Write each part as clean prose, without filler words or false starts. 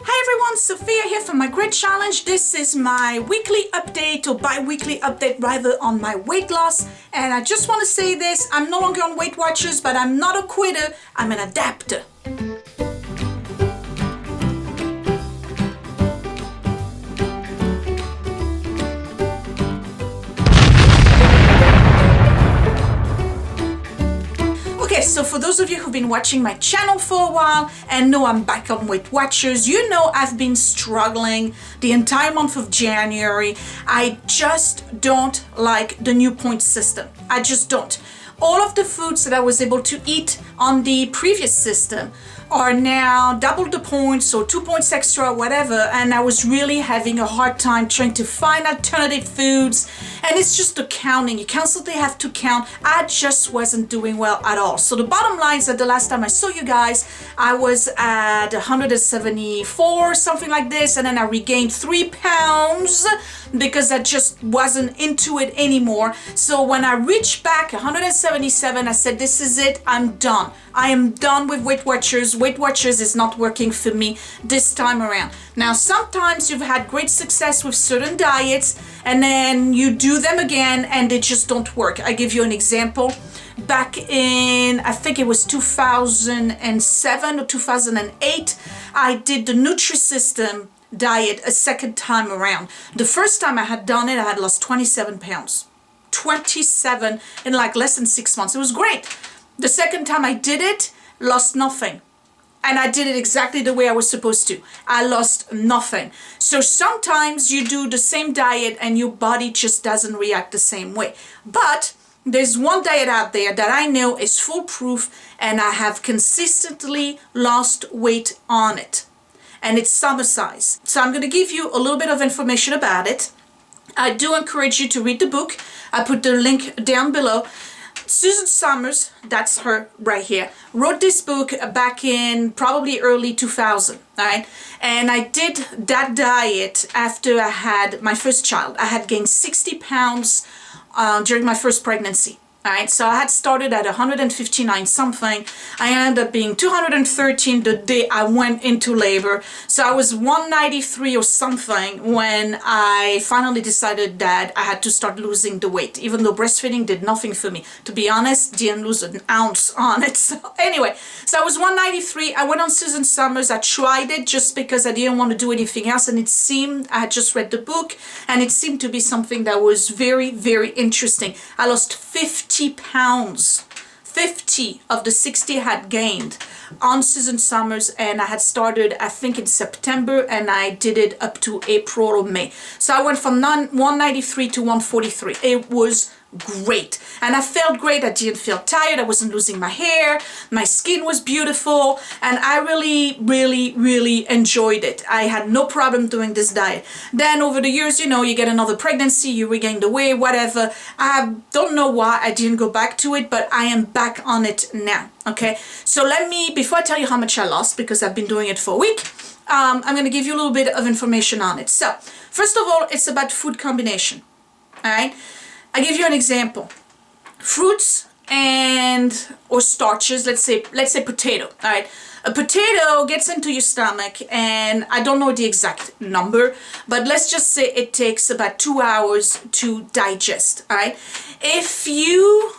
Hi everyone, Sophia here from my Great Challenge. This is my weekly update or bi-weekly update rather on my weight loss. And I just want to say this, I'm no longer on Weight Watchers, but I'm not a quitter, I'm an adapter. Okay, so for those of you who've been watching my channel for a while and know I'm back on Weight Watchers, you know I've been struggling the entire month of January. I just don't like the new point system. I just don't. All of the foods that I was able to eat on the previous system are now double the points or 2 points extra, whatever, and I was really having a hard time trying to find alternative foods, and it's just the counting. You constantly have to count. I just wasn't doing well at all. So the bottom line is that the last time I saw you guys, I was at 174, something like this, and then I regained 3 pounds because I just wasn't into it anymore. So when I reached back 177, I said, this is it, I'm done. I am done with Weight Watchers. Weight Watchers is not working for me this time around. Now, sometimes you've had great success with certain diets and then you do them again and they just don't work. I give you an example. Back in, I think it was 2007 or 2008, I did the Nutrisystem diet a second time around. The first time I had done it, I had lost 27 pounds. 27 in like less than 6 months. It was great. The second time I did it, lost nothing. And I did it exactly the way I was supposed to. I lost nothing. So sometimes you do the same diet and your body just doesn't react the same way. But there's one diet out there that I know is foolproof and I have consistently lost weight on it. And it's summer size. So I'm going to give you a little bit of information about it. I do encourage you to read the book. I put the link down below. Suzanne Somers, that's her right here, wrote this book back in probably early 2000, all right? And I did that diet after I had my first child. I had gained 60 pounds during my first pregnancy. All right, so I had started at 159 something. I ended up being 213 the day I went into labor. So I was 193 or something when I finally decided that I had to start losing the weight, even though breastfeeding did nothing for me. To be honest, didn't lose an ounce on it. So anyway, so I was 193. I went on Suzanne Somers. I tried it just because I didn't want to do anything else. And it seemed, I had just read the book, and it seemed to be something that was very, very interesting. I lost 50 pounds. 50 of the 60 I had gained on Suzanne Somers, and I had started I think in September and I did it up to April or May. So I went from 193 to 143. It was great and I felt great. I didn't feel tired. I wasn't losing my hair. My skin was beautiful and I really enjoyed it. I had no problem doing this diet. Then over the years, you know, you get another pregnancy, you regain the weight, whatever. I don't know why I didn't go back to it, but I am back on it now. Okay, so let me, before I tell you how much I lost, because I've been doing it for a week, I'm going to give you a little bit of information on it. So first of all, it's about food combination. All right, I give you an example. Fruits and or starches, let's say potato. All right, a potato gets into your stomach, and I don't know the exact number, but let's just say it takes about 2 hours to digest. All right, if you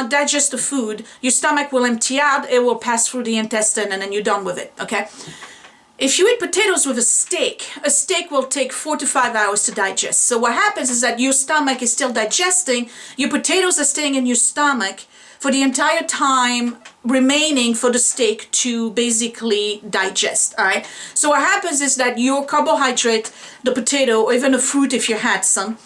digest the food, your stomach will empty out, it will pass through the intestine, and then you're done with it. Okay. If you eat potatoes with a steak will take 4 to 5 hours to digest. So what happens is that your stomach is still digesting, your potatoes are staying in your stomach for the entire time remaining for the steak to basically digest, all right? So what happens is that your carbohydrate, the potato, or even the fruit if you had some,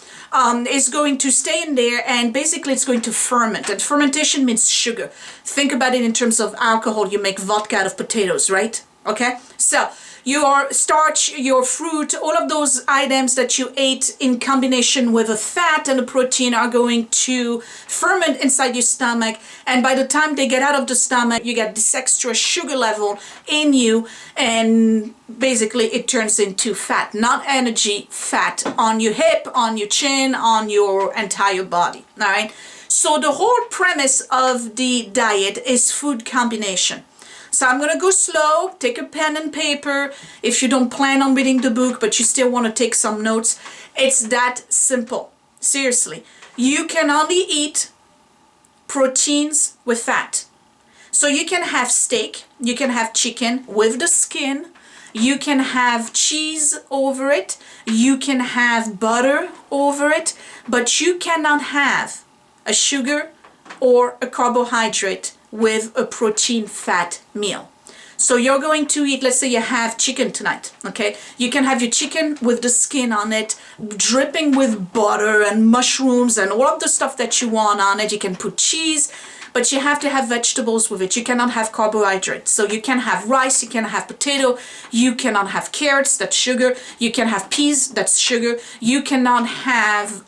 is going to stay in there, and basically it's going to ferment. And fermentation means sugar. Think about it in terms of alcohol. You make vodka out of potatoes, right? Okay, so your starch, your fruit, all of those items that you ate in combination with a fat and a protein are going to ferment inside your stomach, and by the time they get out of the stomach, you get this extra sugar level in you, and basically it turns into fat, not energy, fat on your hip, on your chin, on your entire body. All right, so the whole premise of the diet is food combination. So I'm going to go slow. Take a pen and paper if you don't plan on reading the book, but you still want to take some notes. It's that simple. Seriously. You can only eat proteins with fat. So you can have steak, you can have chicken with the skin, you can have cheese over it, you can have butter over it, but you cannot have a sugar or a carbohydrate with a protein fat meal. So you're going to eat, let's say you have chicken tonight, okay? You can have your chicken with the skin on it, dripping with butter and mushrooms and all of the stuff that you want on it. You can put cheese, but you have to have vegetables with it. You cannot have carbohydrates. So you can have rice, you can have potato, you cannot have carrots, that's sugar. You can have peas, that's sugar. You cannot have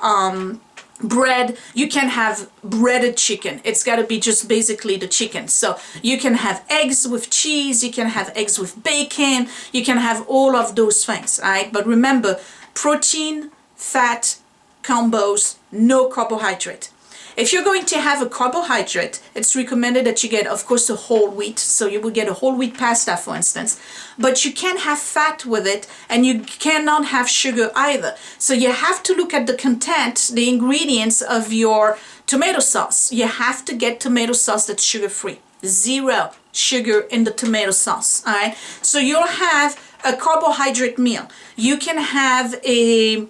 bread. You can have breaded chicken. It's got to be just basically the chicken. So you can have eggs with cheese, you can have eggs with bacon, you can have all of those things, all right? But remember, protein, fat combos, no carbohydrate. If you're going to have a carbohydrate, it's recommended that you get, of course, a whole wheat. So you will get a whole wheat pasta, for instance. But you can't have fat with it, and you cannot have sugar either. So you have to look at the content, the ingredients of your tomato sauce. You have to get tomato sauce that's sugar-free. 0 sugar in the tomato sauce, all right? So you'll have a carbohydrate meal. You can have a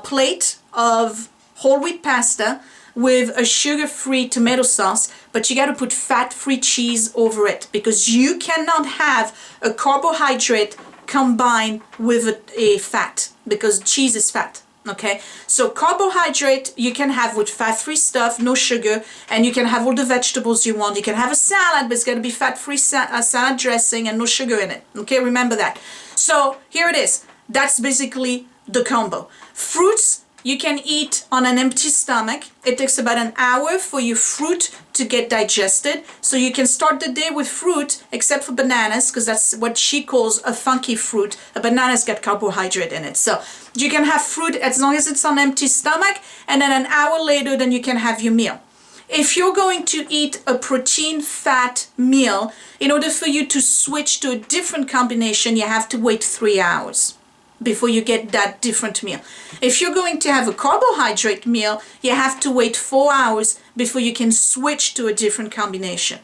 plate of whole wheat pasta with a sugar-free tomato sauce, but you got to put fat-free cheese over it, because you cannot have a carbohydrate combined with a fat, because cheese is fat, okay? So carbohydrate you can have with fat-free stuff, no sugar, and you can have all the vegetables you want. You can have a salad, but it's got to be fat-free salad dressing and no sugar in it, okay? Remember that. So here it is. That's basically the combo. Fruits, you can eat on an empty stomach. It takes about an hour for your fruit to get digested. So you can start the day with fruit, except for bananas, because that's what she calls a funky fruit. A banana's got carbohydrate in it. So you can have fruit as long as it's on empty stomach, and then an hour later, then you can have your meal. If you're going to eat a protein fat meal, in order for you to switch to a different combination, you have to wait 3 hours before you get that different meal. If you're going to have a carbohydrate meal, you have to wait 4 hours before you can switch to a different combination.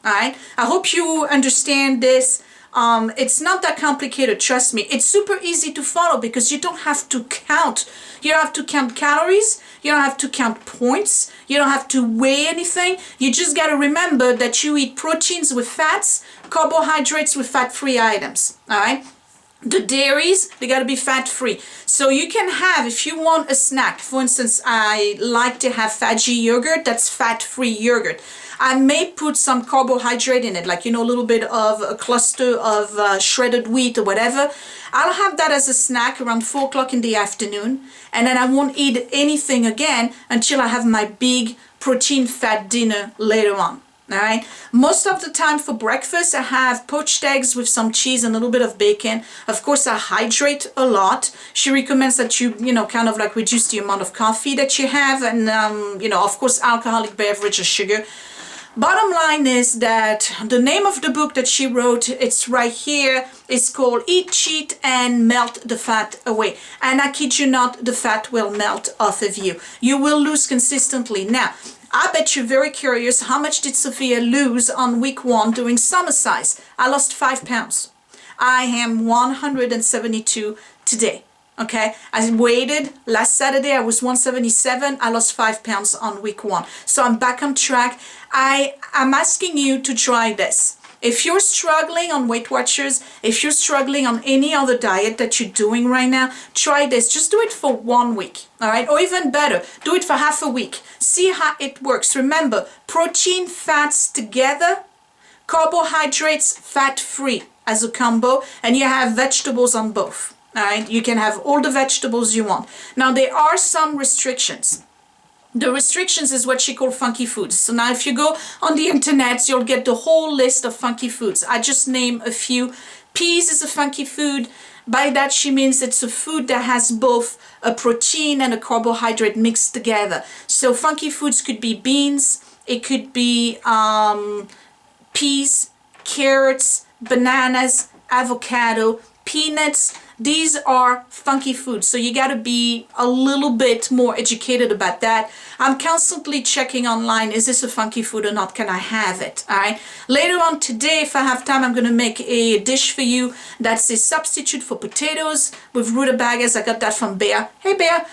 All right? I hope you understand this. It's not that complicated, trust me. It's super easy to follow because you don't have to count. You don't have to count calories. You don't have to count points. You don't have to weigh anything. You just got to remember that you eat proteins with fats, carbohydrates with fat-free items. All right? The dairies, they got to be fat-free. So you can have, if you want a snack, for instance, I like to have Faggi yogurt, that's fat-free yogurt. I may put some carbohydrate in it, like, you know, a little bit of a cluster of shredded wheat or whatever. I'll have that as a snack around 4 o'clock in the afternoon, and then I won't eat anything again until I have my big protein-fat dinner later on. All right. Most of the time for breakfast, I have poached eggs with some cheese and a little bit of bacon. Of course, I hydrate a lot. She recommends that you kind of like reduce the amount of coffee that you have, and, of course, alcoholic beverage or sugar. Bottom line is that the name of the book that she wrote, it's right here. It's called Eat, Cheat, and Melt the Fat Away. And I kid you not, the fat will melt off of you. You will lose consistently. Now, I bet you're very curious, how much did Sophia lose on week 1 doing summer size? I lost 5 pounds. I am 172 today. Okay, I waited. Last Saturday I was 177. I lost 5 pounds on week 1. So I'm back on track. I'm asking you to try this. If you're struggling on Weight Watchers, if you're struggling on any other diet that you're doing right now, try this. Just do it for 1 week, all right? Or even better, do it for half a week. See how it works. Remember, protein, fats together, carbohydrates, fat-free as a combo, and you have vegetables on both, all right? You can have all the vegetables you want. Now, there are some restrictions. The restrictions is what she called funky foods. So now if you go on the internet, you'll get the whole list of funky foods. I just name a few. Peas is a funky food. By that she means it's a food that has both a protein and a carbohydrate mixed together. So funky foods could be beans, it could be peas, carrots, bananas, avocado, peanuts. These are funky foods, so you got to be a little bit more educated about that. I'm constantly checking online, is this a funky food or not? Can I have it? All right. Later on today, if I have time, I'm going to make a dish for you that's a substitute for potatoes with rutabagas. I got that from Bear. Hey, Bear.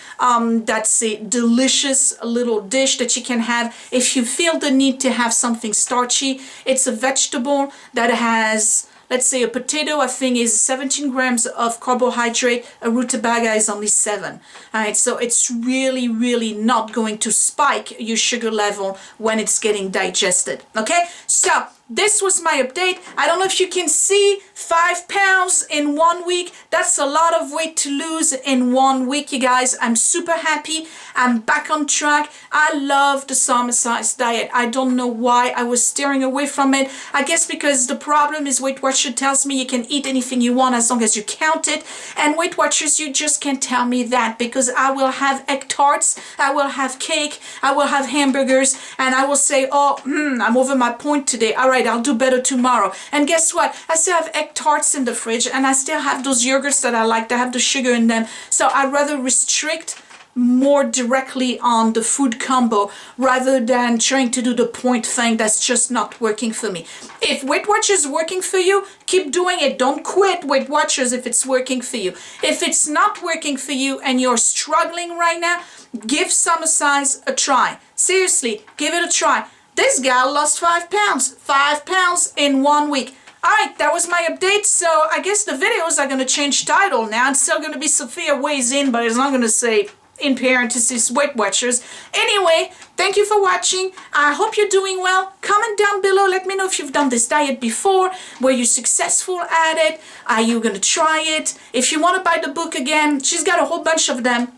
That's a delicious little dish that you can have if you feel the need to have something starchy. It's a vegetable that has, let's say a potato, I think, is 17 grams of carbohydrate. A rutabaga is only 7. All right, so it's really, really not going to spike your sugar level when it's getting digested. Okay, so this was my update. I don't know if you can see 5 pounds in 1 week. That's a lot of weight to lose in 1 week, you guys. I'm super happy. I'm back on track. I love the Somers diet. I don't know why I was steering away from it. I guess because the problem is Weight Watcher tells me you can eat anything you want as long as you count it. And Weight Watchers, you just can't tell me that, because I will have egg tarts, I will have cake, I will have hamburgers, and I will say, oh, I'm over my point today. All right, I'll do better tomorrow. And guess what? I still have egg tarts in the fridge, and I still have those yogurts that I like that have the sugar in them. So I'd rather restrict more directly on the food combo rather than trying to do the point thing that's just not working for me. If Weight Watchers is working for you, keep doing it. Don't quit Weight Watchers if it's working for you. If it's not working for you and you're struggling right now, give Somers a try. Seriously, give it a try. This gal lost 5 pounds. 5 pounds in 1 week. Alright, that was my update. So I guess the videos are going to change title now. It's still going to be Sophia Weighs In, but it's not going to say, in parentheses, Weight Watchers. Anyway, thank you for watching. I hope you're doing well. Comment down below. Let me know if you've done this diet before. Were you successful at it? Are you going to try it? If you want to buy the book again, she's got a whole bunch of them.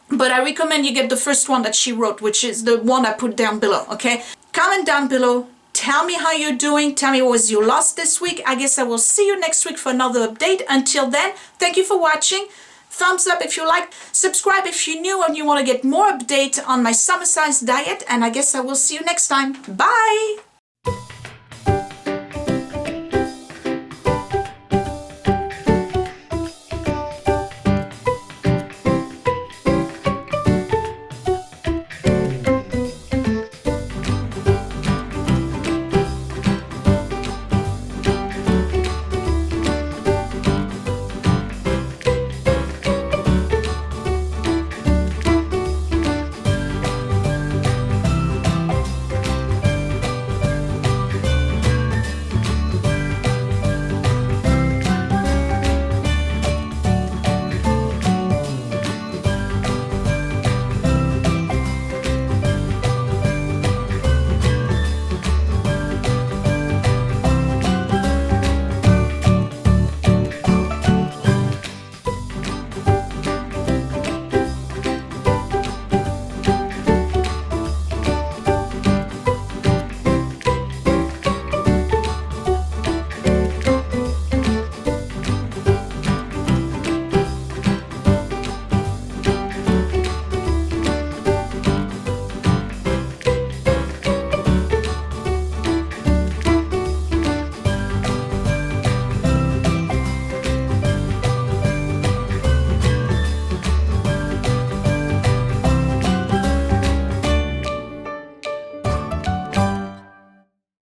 But I recommend you get the first one that she wrote, which is the one I put down below, okay? Comment down below. Tell me how you're doing. Tell me what was your loss this week. I guess I will see you next week for another update. Until then, thank you for watching. Thumbs up if you like. Subscribe if you're new and you want to get more updates on my Somers diet. And I guess I will see you next time. Bye!